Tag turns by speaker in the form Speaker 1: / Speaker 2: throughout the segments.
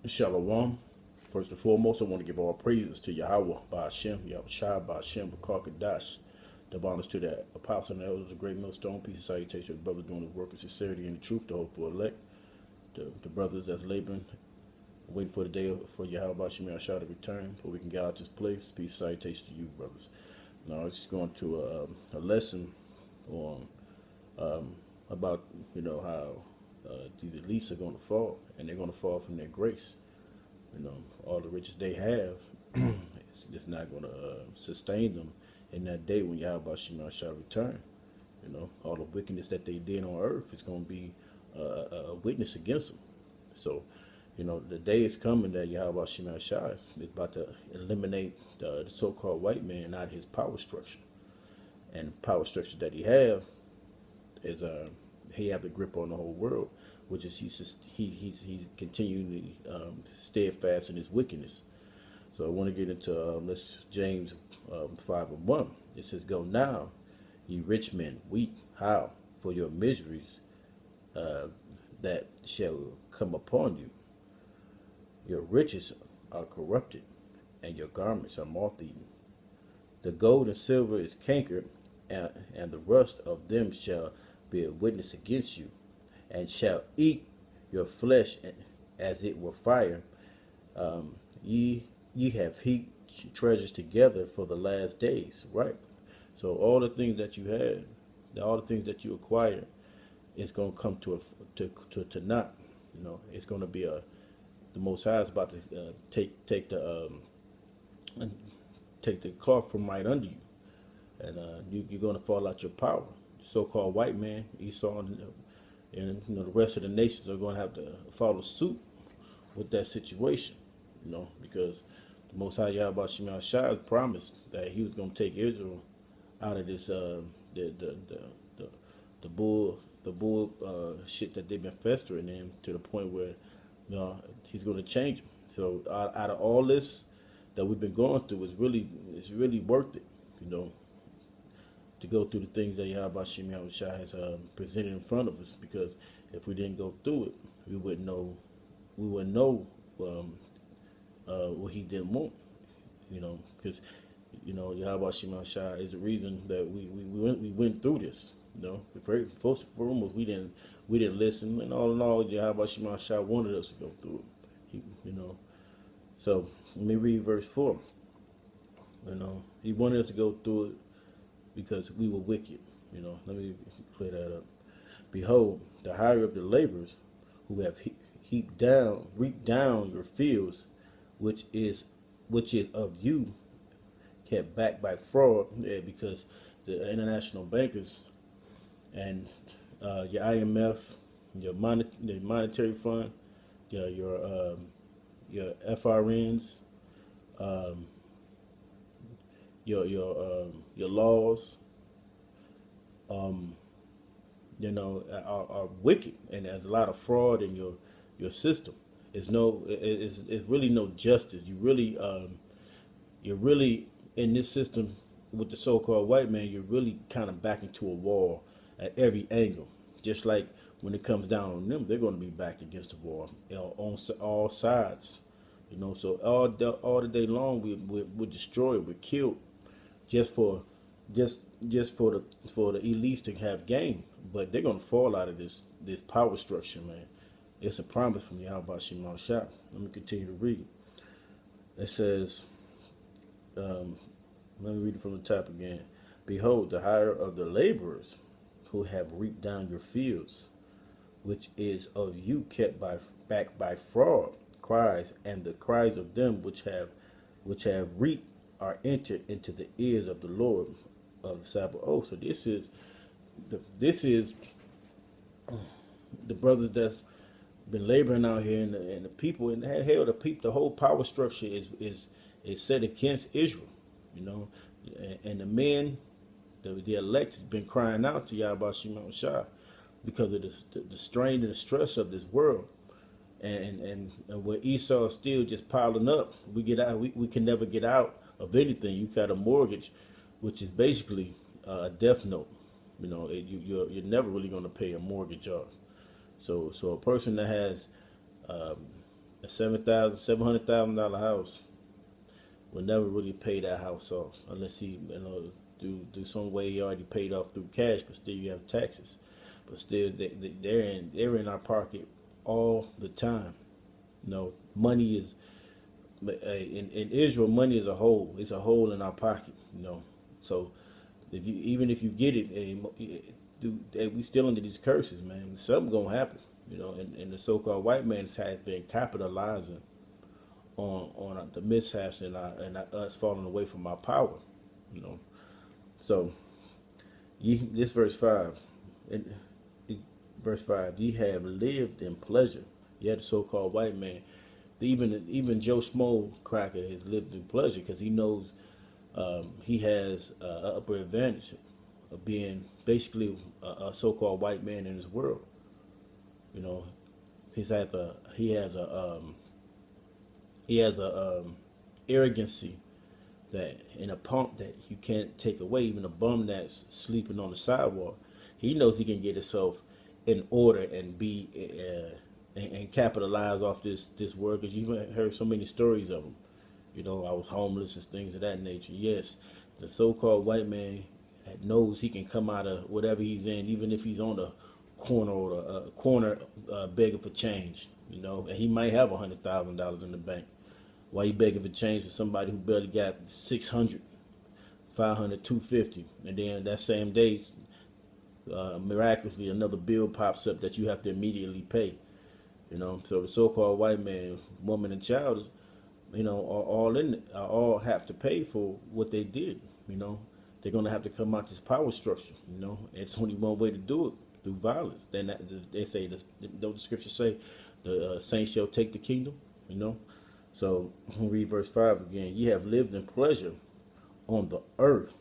Speaker 1: Shalom. First and foremost, I want to give all praises to Yahweh, Ba'ashem, Yahushua, Ba'ashem, Bakar the honors to the apostle and elders, the great millstone, peace and salutation to the brothers doing the work of sincerity and the truth, the hopeful elect, the brothers that's laboring, waiting for the day for Yahweh, Ba'ashem, Yahushua to return, so we can get out this place. Peace and salutation to you, brothers. Now, it's just going to a lesson on about, how these elites are going to fall, and they're going to fall from their grace. All the riches they have, it's not going to sustain them in that day when Yahweh Shema shall return. All the wickedness that they did on earth is going to be a witness against them. So, the day is coming that Yahweh Shema Shah is about to eliminate the so-called white man out of his power structure. And the power structure that he have is he have the grip on the whole world, which is he's continually steadfast in his wickedness. So I want to get into James 5:1. It says, "Go now, ye rich men, weep, how for your miseries that shall come upon you. Your riches are corrupted, and your garments are moth-eaten. The gold and silver is cankered, and the rust of them shall be a witness against you, and shall eat your flesh as it were fire. Ye have heaped treasures together for the last days." Right. So all the things that you had, all the things that you acquired, is going to come to naught. It's going to be the Most High is about to take the cloth from right under you, and you're going to fall out your power. The so-called white man, Esau, and the rest of the nations are going to have to follow suit with that situation. Because the Most High Yahweh Shema Shai promised that he was going to take Israel out of this the bull shit that they've been festering in, to the point where he's going to change them. So out of all this that we've been going through, it's really worth it, to go through the things that Yahweh Shema Shai has presented in front of us. Because if we didn't go through it, we wouldn't know what he didn't want. Because Yahweh Shema Shai is the reason that we went through this. First and foremost, we didn't listen, and all in all, Yahweh Shema Shai wanted us to go through it. So let me read verse 4. He wanted us to go through it because we were wicked. Let me clear that up. "Behold, the hire of the laborers, who have reaped down your fields, which is of you, kept back by fraud." Because the international bankers and your IMF, the monetary fund, your FRNs, your laws, are wicked, and there's a lot of fraud in your system. It's really no justice. You're really in this system with the so-called white man. You're really kind of back into a wall at every angle. Just like when it comes down on them, they're going to be back against the wall, on all sides. So all the day long we're destroyed, we're killed, just for the elites to have gain. But they're going to fall out of this power structure, man. It's a promise from Yahweh Shema Shai. Let me continue to read. It says, let me read it from the top again. "Behold, the hire of the laborers, who have reaped down your fields, which is of you kept back by fraud, cries, and the cries of them which have reaped are entered into the ears of the Lord of Sabaoth." So this is the brothers that's been laboring out here, and the people, and hell, the whole power structure is set against Israel. And the men, the elect, has been crying out to Yahweh Shema Shai because of the strain and the stress of this world, and where Esau is still just piling up. We can never get out of anything. You got a mortgage, which is basically a death note. You're never really going to pay a mortgage off. So a person that has A $700,000 house will never really pay that house off unless he, do some way he already paid off through cash, but still you have taxes. But still, they're in our pocket all the time. Money is in Israel. Money is a hole. It's a hole in our pocket. So even if you get it, we still under these curses, man. Something gonna happen. And the so-called white man has been capitalizing on the mishaps and us falling away from our power. So this verse 5, verse 5, ye have lived in pleasure. You had the so-called white man. Even Joe Schmo Cracker has lived in pleasure because he knows he has an upper advantage of being basically a so-called white man in his world. He has a arrogancy that in a pump that you can't take away. Even a bum that's sleeping on the sidewalk, he knows he can get himself in order and be and capitalize off this work. Because you've heard so many stories of them. I was homeless and things of that nature. Yes, the so-called white man knows he can come out of whatever he's in, even if he's on the corner or a corner begging for change. And he might have $100,000 in the bank. Why you begging for change for somebody who barely got 600, 500, 250, and then that same day, miraculously another bill pops up that you have to immediately pay. So the so-called white man, woman, and child, all have to pay for what they did. They're gonna have to come out this power structure. It's only one way to do it, through violence. Then they say don't the scriptures say the saints shall take the kingdom. So we'll read verse 5 again. Ye have lived in pleasure on the earth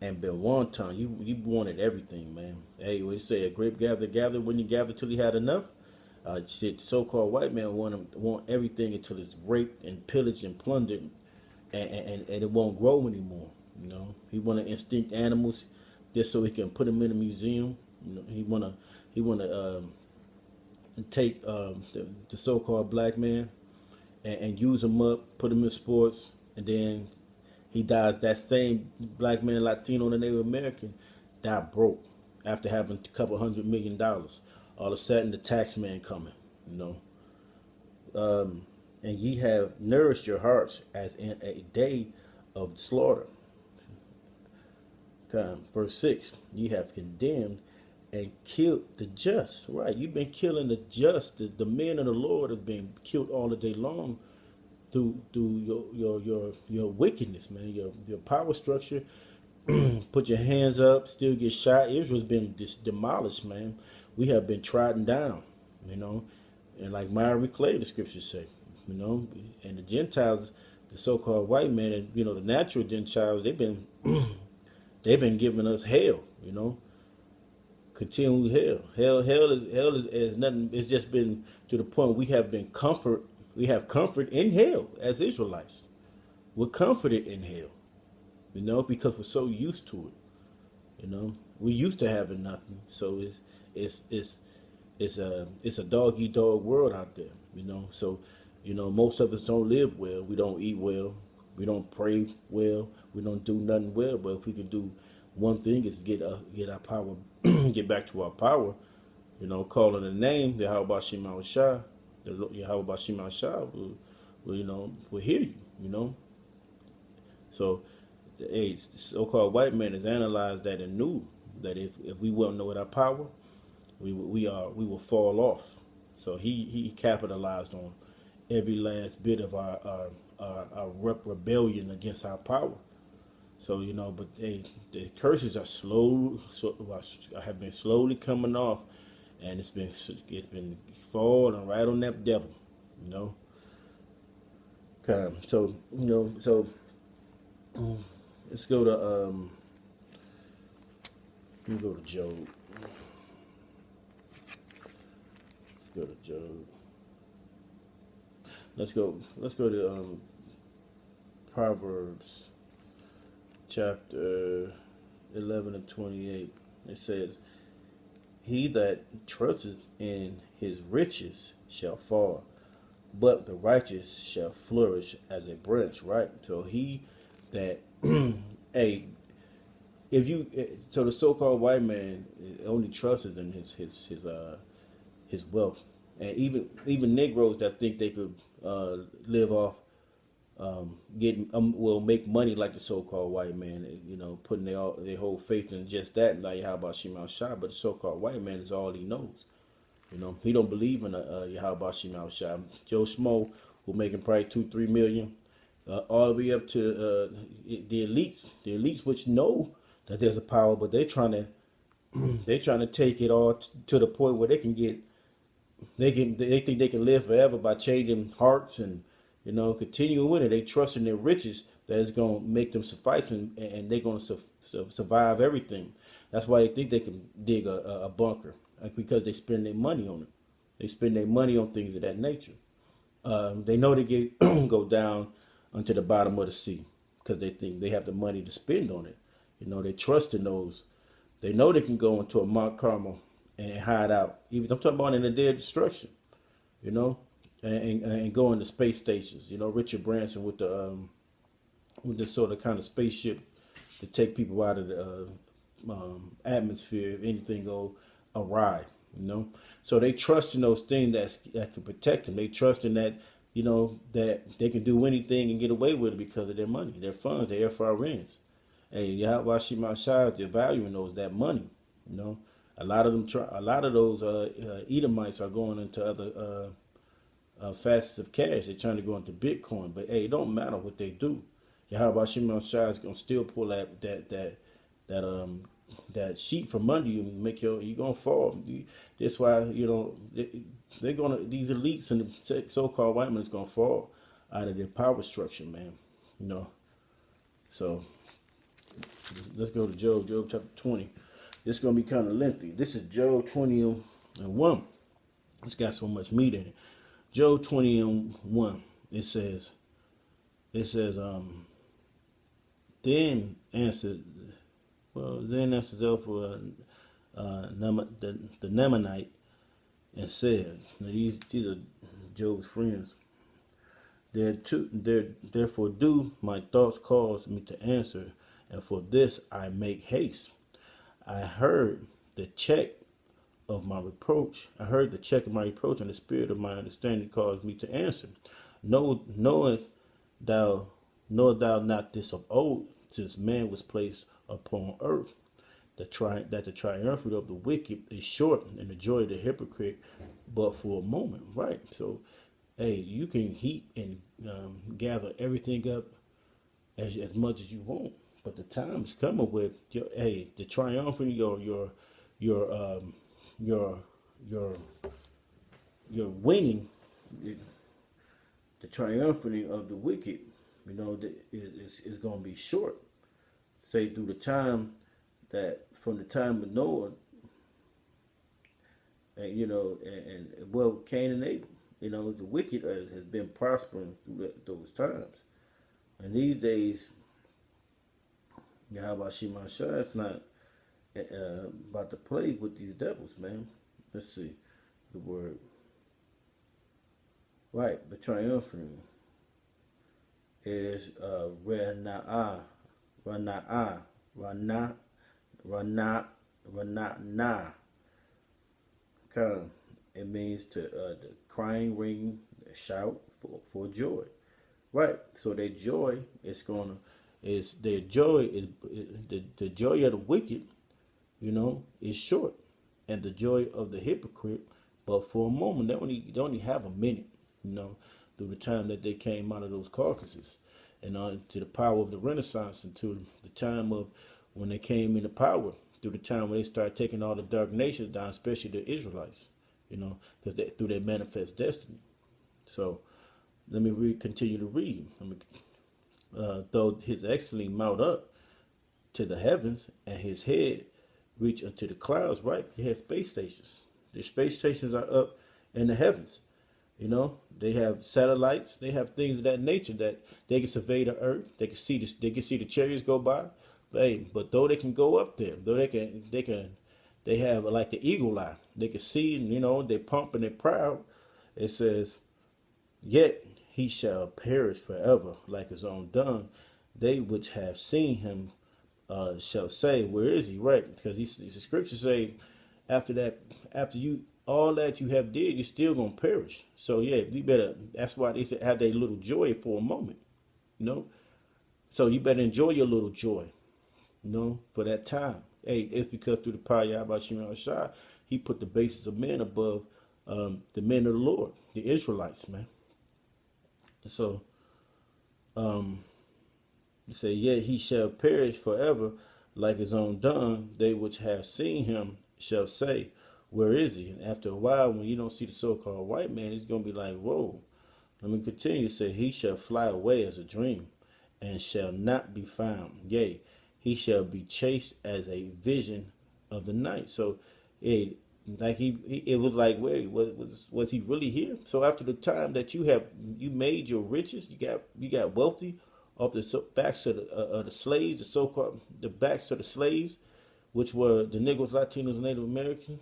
Speaker 1: and been wanton. You wanted everything, man. Hey, we say a grape gathered when you gather till he had enough. The so-called white man want everything until it's raped and pillaged and plundered, and it won't grow anymore. He want to instinct animals just so he can put them in a museum. He wanna take the so-called black man and use him up, put him in sports, and then he dies. That same black man, Latino, and Native American, died broke after having a couple $100 million. All of a sudden, the tax man coming, and ye have nourished your hearts as in a day of slaughter. Verse 6, ye have condemned and killed the just. Right, you've been killing the just. The men of the Lord have been killed all the day long through your wickedness, man. Your power structure. Put your hands up, still get shot. Israel's been demolished, man. We have been trodden down, and like Myrie Clay, the scriptures say, and the Gentiles, the so-called white man, and the natural Gentiles, they've been giving us hell, continually hell. Hell is nothing. It's just been to the point we have comfort in hell as Israelites. We're comforted in hell, because we're so used to it. We're used to having nothing, so it's a dog eat dog world out there. So most of us don't live well. We don't eat well. We don't pray well. We don't do nothing well. But if we can do one thing, is get our power, get back to our power. Calling the name, the Yahweh Shema Shah, the Yahweh Shema Shah will hear you. So the so-called white man has analyzed that and knew that if we won't know our power, we will fall off. So he capitalized on every last bit of our rebellion against our power. So but the curses are have been slowly coming off, and it's been falling right on that devil. So let's go to Job. Let's go to Proverbs chapter 11 and 28. It says, he that trusteth in his riches shall fall, but the righteous shall flourish as a branch, right? So he that, hey, if you, so the so-called white man only trusts in his wealth, and even Negroes that think they could live off getting will make money like the so-called white man, putting their whole faith in just that. Like how about Shemal Shah? But the so-called white man is all he knows. He don't believe in Yahweh Shemal Shah. Joe Schmo, who making probably 2-3 million, all the way up to the elites which know that there's a power, but they're trying to take it all to the point where they think they can live forever by changing hearts and continuing with it. They trust in their riches that it's gonna make them suffice, and they're gonna survive everything. That's why they think they can dig a bunker, like, because they spend their money on it. They spend their money on things of that nature. They know they get go down onto the bottom of the sea because they think they have the money to spend on it. They trust in those. They know they can go into a Mount Carmel and hide out. Even I'm talking about in the day of destruction, you know, and go into space stations. Richard Branson with the sort of kind of spaceship to take people out of the atmosphere if anything go awry. So they trust in those things that can protect them. They trust in that, that they can do anything and get away with it because of their money, their funds, their FRNs. Hey, Yahweh Shema Shai, they're valuing that money. A lot of them a lot of those Edomites are going into other facets of cash. They're trying to go into Bitcoin, but hey, it don't matter what they do. Yahweh Shema Shai is gonna still pull that sheet from under you and you're gonna fall. That's why they're gonna, these elites and the so-called white men is gonna fall out of their power structure, man. So let's go to Job chapter 20. This is gonna be kind of lengthy. This is Job 20:1. It's got so much meat in it. Job 20:1. It says, then answered Zelphah the Nemanite and said, now these are Job's friends. Therefore do my thoughts cause me to answer, and for this I make haste. I heard the check of my reproach. And the spirit of my understanding caused me to answer. Knowest thou not this of old, since man was placed upon earth, that the triumphant of the wicked is short, and the joy of the hypocrite but for a moment. Right. So, hey, you can heap and gather everything up as much as you want, but the time's coming with the triumphant your winning, the triumphant of the wicked, is going to be short. Say through the time that from the time of Noah, and Cain and Abel, the wicked has been prospering through those times, and these days, Yahweh Shema Shai is not about to play with these devils, man. Let's see the word. Right, the triumphant is Rana'ah. It means the crying, ring, shout for joy. Right. So their joy is the joy of the wicked, is short, and the joy of the hypocrite, but for a moment. They only have a minute, through the time that they came out of those carcasses, and to the power of the Renaissance, and to the time of when they came into power, through the time when they started taking all the dark nations down, especially the Israelites, because through their manifest destiny. So let me continue to read. Though his excellency mount up to the heavens, and his head reach unto the clouds, right? He has space stations. The space stations are up in the heavens. They have satellites. They have things of that nature that they can survey the earth. They can see the chariots go by. But though they can go up there, though they have like the eagle eye. They can see, they pump and they're proud. It says, Yet he shall perish forever, like his own dung. They which have seen him shall say, "Where is he?" Right? Because the scriptures say, after that, after you all that you have did, you're still gonna perish. So yeah, you better. That's why they said have that little joy for a moment. You know. So you better enjoy your little joy. You know, for that time. Hey, it's because through the power of Yahweh Shemel Shah, he put the basis of men above the men of the Lord, the Israelites, man. So you say, yet he shall perish forever like his own dung. They which have seen him shall say, where is he? And after a while, when you don't see the so-called white man, he's going to be like, whoa. Let me continue to say, he shall fly away as a dream and shall not be found. Yea, he shall be chased as a vision of the night. So like it was like, wait, was he really here? So after the time that you made your riches, you got wealthy off the backs of the slaves, the so-called the backs of the slaves, which were the Negroes, Latinos, and Native Americans,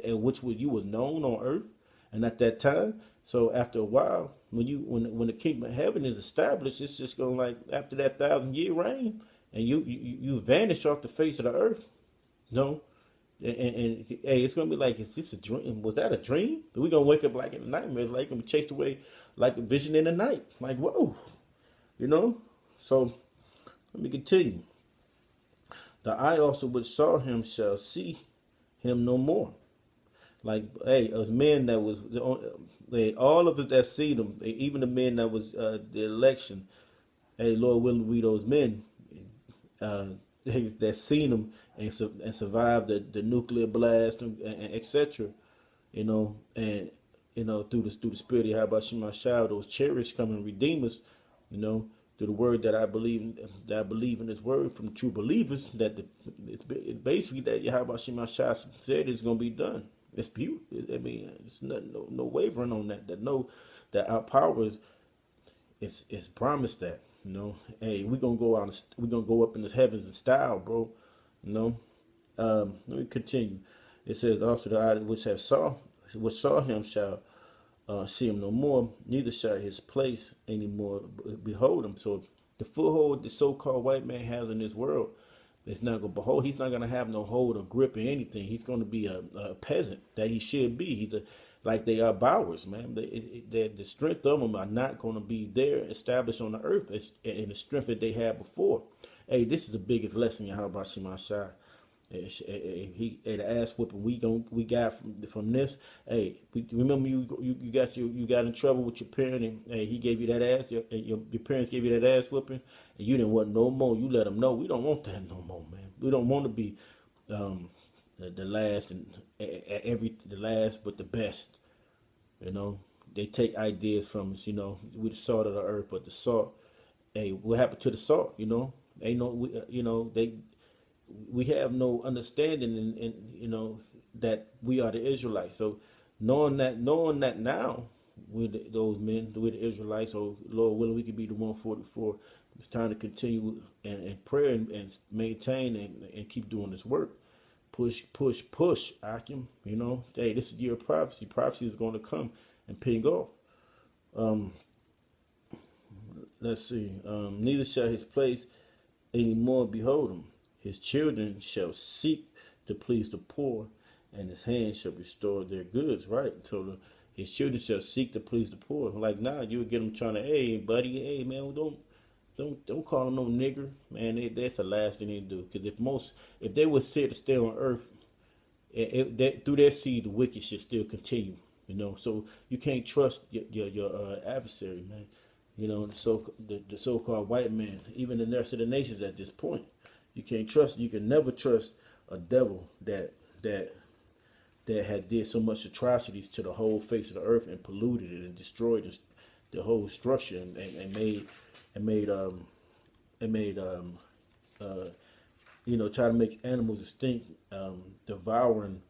Speaker 1: and which were you were known on earth, and at that time. So after a while, when the kingdom of heaven is established, it's just gonna like after that 1,000 year reign, and you vanish off the face of the earth. No, and hey, it's gonna be like, is this a dream? Was that a dream? We're gonna wake up like in a nightmare, like gonna be chased away like a vision in the night. Like whoa, you know. So let me continue. The eye also which saw him shall see him no more. Like, hey, as men that was all of us that see them, even the men that was the election. Hey, Lord willing, we those men uh, that seen them and survived the nuclear blast and etc. You know, and through the spirit of Habashim Shah, those cherished coming redeemers. You know, through the word that I believe in this word from true believers that it's basically that Yahweh Shema Shah said is going to be done. It's beautiful. I mean, it's nothing, no wavering on that. That our power is promised that. You know, hey, we're gonna go up in the heavens in style, bro. You know, let me continue. It says also the eye which saw him shall see him no more, neither shall his place anymore behold him. So the foothold the so-called white man has in this world, it's not going to behold. He's not going to have no hold or grip in anything. He's going to be a peasant that he should be. Like they are bowers, man. The strength of them are not going to be there established on the earth in the strength that they had before. Hey, this is the biggest lesson in how about Shema Shai. The ass whooping we got from this. Hey, remember you got in trouble with your parent, and hey, he gave you that ass. Your parents gave you that ass whooping, and you didn't want no more. You let them know we don't want that no more, man. We don't want to be the last and the last, but the best. You know, they take ideas from us. You know, we the salt of the earth, but the salt. Hey, what happened to the salt? You know, ain't no. You know we have no understanding and that we are the Israelites. So knowing that now with those men, with the Israelites, so Lord willing, we could be the 144. It's time to continue and prayer and maintain and keep doing this work. Push, Akim. You know, hey, this is year of prophecy. Prophecy is going to come and ping off. Let's see. Neither shall his place any more behold him. His children shall seek to please the poor, and his hands shall restore their goods. Right. So his children shall seek to please the poor. Like now, you would get them trying to, hey, buddy, hey, man, don't call them no nigger, man. That's the last thing they do. Because if they were said to stay on earth, through their seed, the wicked should still continue. You know, so you can't trust your adversary, man. You know, the so-called white man, even the rest of the nations at this point. You can't trust. You can never trust a devil that had did so much atrocities to the whole face of the earth and polluted it and destroyed the whole structure and made try to make animals extinct, devouring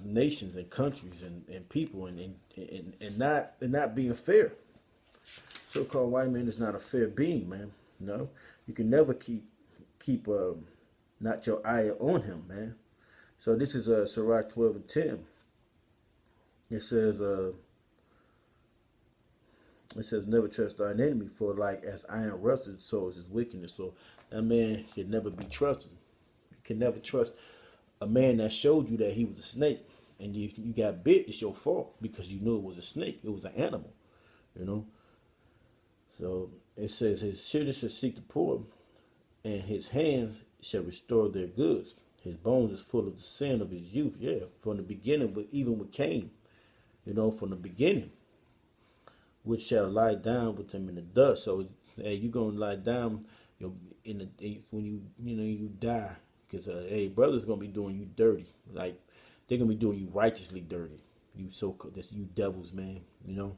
Speaker 1: nations and countries and people and not being fair. So-called white man is not a fair being, man. No, you can never keep not your eye on him, man. So this is Sirach 12:10. It says It says never trust thine enemy, for like as iron rusteth, so is his wickedness. So that man can never be trusted. You can never trust a man that showed you that he was a snake, and you got bit. It's your fault because you knew it was a snake. It was an animal, you know. So it says his children shall seek the poor, and his hands shall restore their goods. His bones is full of the sin of his youth. Yeah, from the beginning, but even with Cain, you know, from the beginning, which shall lie down with him in the dust. So, hey, you gonna lie down, you know, when you die, because hey, brother's gonna be doing you dirty, like they're gonna be doing you righteously dirty. That's you devils, man. You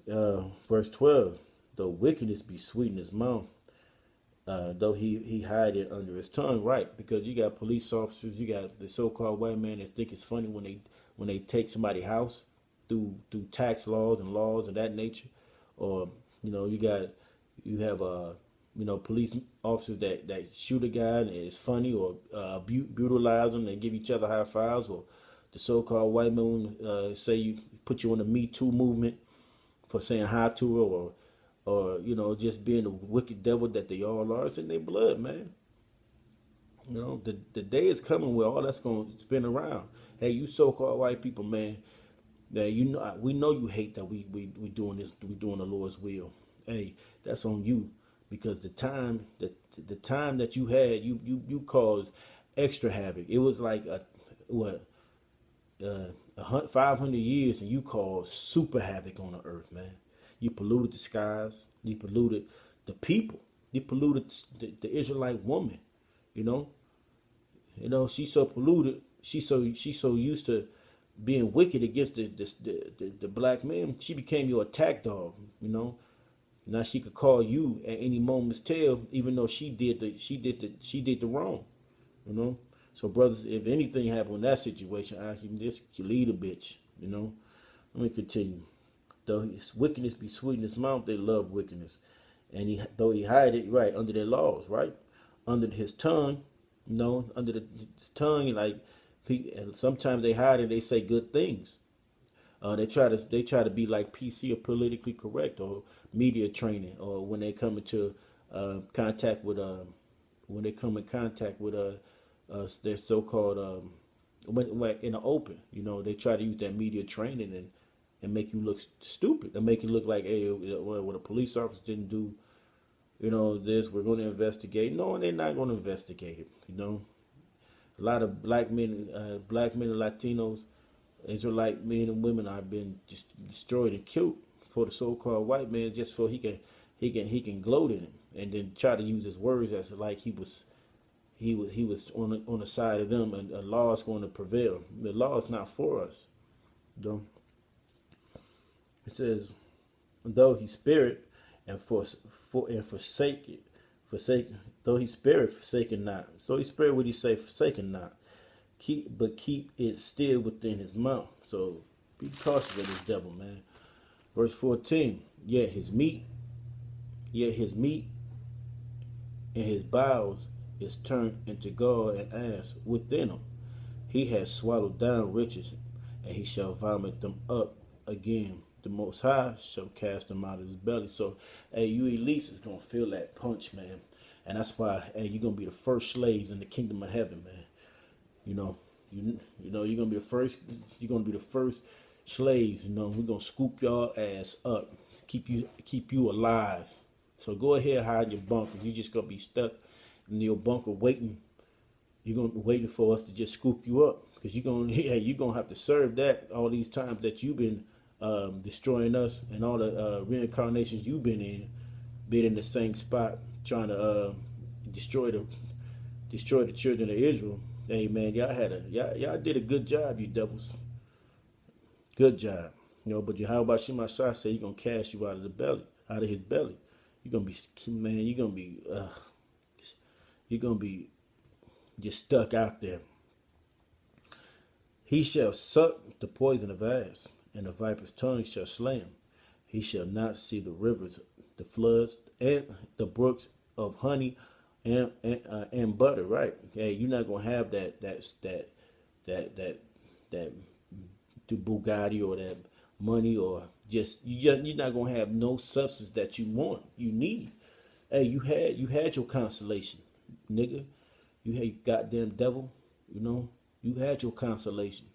Speaker 1: know. Verse 12, though wickedness be sweet in his mouth, though he hide it under his tongue, right? Because you got police officers, you got the so-called white man that think it's funny when they take somebody's house through tax laws and laws of that nature, or you have police officers that shoot a guy and it's funny, or brutalize them and give each other high fives, or the so-called white man say you put you on the Me Too movement for saying hi to her, or just being the wicked devil that they all are. It's in their blood, man. You know, the day is coming where all that's going to spin around. Hey, you so-called white people, man, that we know you hate that we doing this, we doing the Lord's will. Hey, that's on you, because the time that you had, you caused extra havoc. It was like 500 years, and you caused super havoc on the earth, man. You polluted the skies. You polluted the people. You polluted the Israelite woman. You know, she's so polluted. She's so used to being wicked against the black man. She became your attack dog. You know, now she could call you at any moment's tell, even though she did the wrong. You know. So, brothers, if anything happened in that situation, I can just lead a bitch. You know. Let me continue. Though his wickedness be sweet in his mouth, they love wickedness. And though he hide it, right, under their laws, right? Under his tongue, under his tongue, like sometimes they hide it, they say good things. They try to be like PC or politically correct, or media training, or when they come into contact with their so-called when in the open, they try to use that media training and make you look stupid, and make you look like, hey, well, what a police officer didn't do, this, we're going to investigate. No, they're not going to investigate it. A lot of black men and Latinos, Israelite men and women have been just destroyed and killed for the so-called white man, just so he can gloat in it, and then try to use his words as like he was on the side of them, and the law is going to prevail. The law is not for us. It says, though he spirit and forsake, though he spirit forsaken not. So he spirit, what he say, forsaken not. Keep it still within his mouth. So be cautious of this devil, man. Verse 14, yet his meat and his bowels is turned into gall and ass within him. He has swallowed down riches, and he shall vomit them up again. The Most High shall cast them out of his belly. So, hey, you elites is gonna feel that punch, man, and that's why, hey, you're gonna be the first slaves in the kingdom of heaven, man. You're gonna be the first. You're gonna be the first slaves. We're gonna scoop y'all ass up, keep you alive. So go ahead, hide your bunker. You just gonna be stuck in your bunker waiting. You're gonna be waiting for us to just scoop you up, because you're gonna have to serve that all these times that you've been destroying us, and all the reincarnations you've been in the same spot, trying to destroy the children of Israel. Hey, man, y'all did a good job, you devils. Good job. But Yahweh Shemashah said he's gonna cast you out of his belly. You're gonna be just stuck out there. He shall suck the poison of asps, and the viper's tongue shall slay him. He shall not see the rivers, the floods, and the brooks of honey and butter. Right? Hey, you're not gonna have that Bugatti, or money, or you're not gonna have no substance that you want, you need. Hey, you had your consolation, nigga. You had, you goddamn devil. You know, you had your consolation.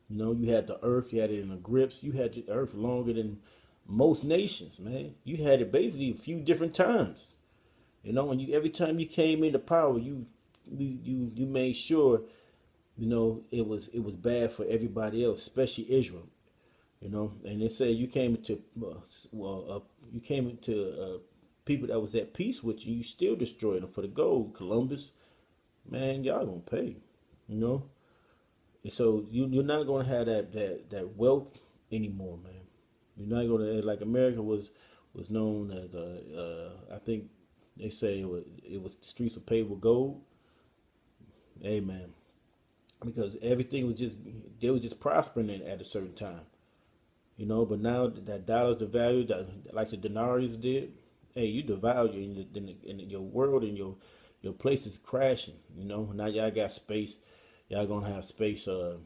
Speaker 1: You know, you had the earth, you had it in the grips. You had the earth longer than most nations, man. You had it basically a few different times. You know, and you every time you came into power, you made sure, you know, it was bad for everybody else, especially Israel. You know, and they say you came into you came into people that was at peace with you. You still destroyed them for the gold. Columbus, man, y'all gonna pay. You know, and so you're not gonna have that wealth anymore, man. You're not gonna, like America was known as I think they say it was the streets were paved with gold. Hey, man, because everything was just they was just prospering at a certain time. You know, but now that dollar's devalued, that, like the denarius did, hey, you devalue, and your world and your place is crashing. You know, now y'all got space, y'all gonna have space, uh,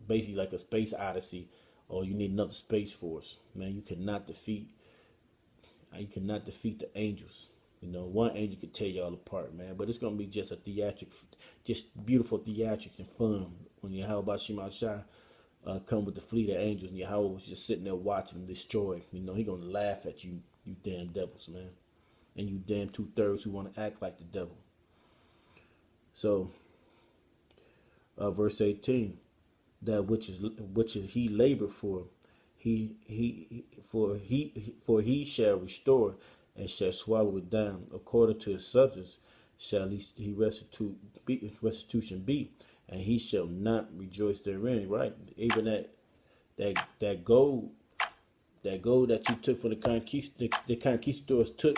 Speaker 1: basically like a space odyssey, or you need another space force. Man, you cannot defeat the angels. You know, one angel could tear y'all apart, man. But it's gonna be just a theatric, just beautiful theatrics and fun when Yahweh Shema Shai come with the fleet of angels, and Yahweh was just sitting there watching them destroy. You know, he gonna laugh at you, you damn devils, man, and you damn 2/3 who want to act like the devil. So, verse 18, that which is he labored for, he shall restore and shall swallow it down. According to his substance shall he restitution be, and he shall not rejoice therein. Right? Even that gold, that you took from the conquistadors took,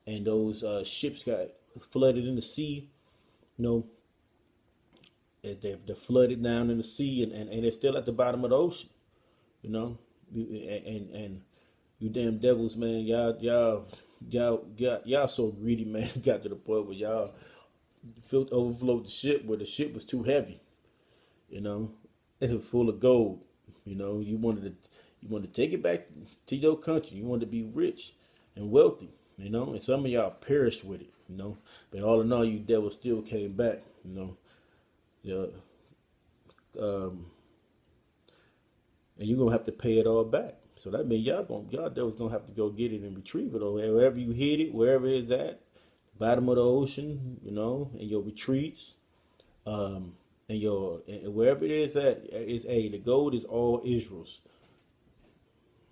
Speaker 1: and those ships got flooded in the sea. You know, they're flooded down in the sea, and they're still at the bottom of the ocean. You know, and you damn devils, man, y'all so greedy, man. Got to the point where y'all overflowed the ship, where the ship was too heavy. You know, it was full of gold. You know, you wanted to take it back to your country. You wanted to be rich and wealthy. You know, and some of y'all perished with it. You know, but all in all, you devils still came back. You know, yeah, and you're gonna have to pay it all back. So that means y'all devils gonna have to go get it and retrieve it, or wherever you hid it, wherever it's at, bottom of the ocean, you know, in your retreats, um, and wherever it is at is the gold is all Israel's,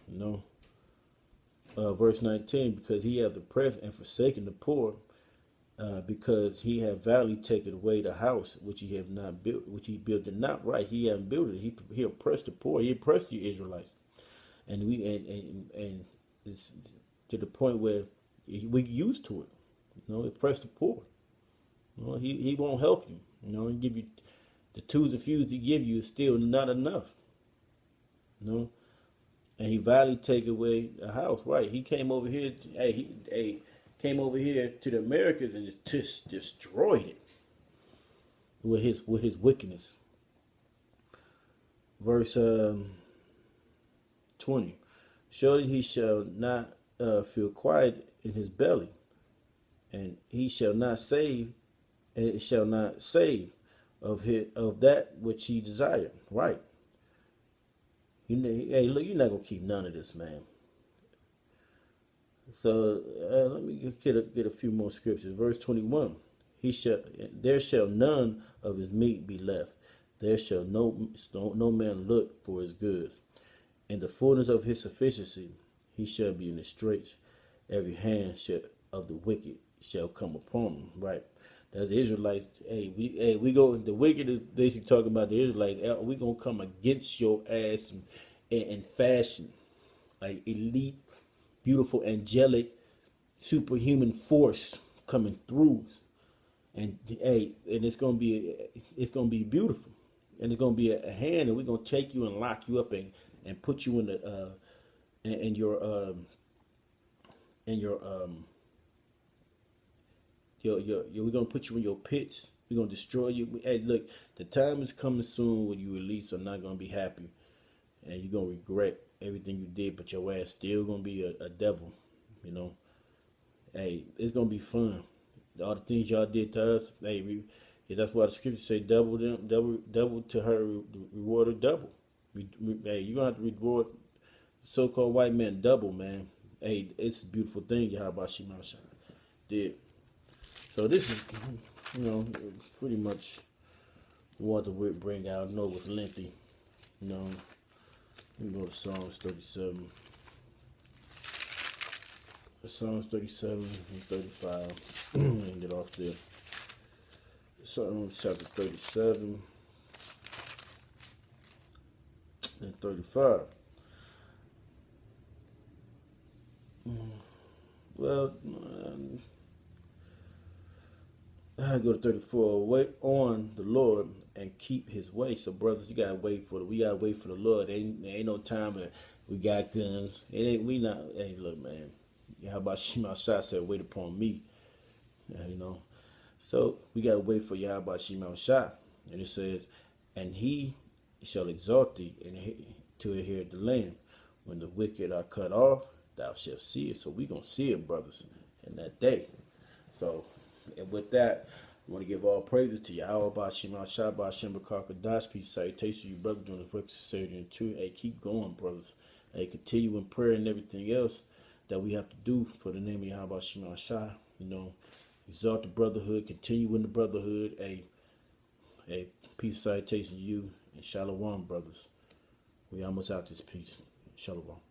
Speaker 1: you know. Verse 19, because he hath oppressed and forsaken the poor, because he have valiantly taken away the house which he have not built, which he built it not. Right, he haven't built it. He oppressed the poor. He oppressed you Israelites, and it's to the point where we used to it. You know, oppress the poor. You know, he won't help you. You know, and give you the twos and fews he give you is still not enough. You know, and he valiantly take away the house. Right, he came over here. He came over here to the Americas and just destroyed it with his wickedness. Verse 20. Surely he shall not feel quiet in his belly, and he shall not save, and it shall not save of that which he desired. Right. Hey, look, you're not gonna keep none of this, man. So let me get a few more scriptures. Verse 21. There shall none of his meat be left. There shall no man look for his goods. In the fullness of his sufficiency, he shall be in the straits. Every hand of the wicked shall come upon him. Right. That's the Israelites. We go. The wicked is basically talking about the Israelites. We gonna come against your ass in fashion, like elite, beautiful, angelic, superhuman force coming through, and it's gonna be beautiful, and it's gonna be a hand, and we're gonna take you and lock you up and put you in the in your we're gonna put you in your pits, We're gonna destroy you. Hey, look, the time is coming soon when you at least are not gonna be happy, and you're gonna regret everything you did. But your ass still gonna be a devil. You know. Hey, it's gonna be fun. All the things y'all did to us. Hey, yeah, that's why the scriptures say double to her, reward her double. Hey, you're gonna have to reward so-called white man double, man. Hey, it's a beautiful thing. Yahweh Shema Shah did. So this is, pretty much what to bring out. I know it was lengthy. You know, let me go to Psalms 37. Psalms 37 and 35. And get off there. Psalms chapter 37 and 35. Well, I go to 34. Wait on the Lord and keep His way. So, brothers, we gotta wait for the Lord. Ain't no time that we got guns. It ain't we not. Hey, look, man. How about Shema Shah said, "Wait upon me." So we gotta wait for Yahweh Shema Shah, and it says, "And He shall exalt thee to inherit the land. When the wicked are cut off, thou shalt see it." So we gonna see it, brothers, in that day. So, and with that, I want to give all praises to Yahweh Shema Shah, Ba'ashem B'Kakadash. Peace, salutation to you, brothers, doing this work, sincerity, and truth. Hey, keep going, brothers. Hey, continue in prayer and everything else that we have to do for the name of Yahweh Shema Shah. Exalt the brotherhood, continue in the brotherhood. Hey, peace, salutation to you, and shalom, brothers. We almost out this piece. Shalom.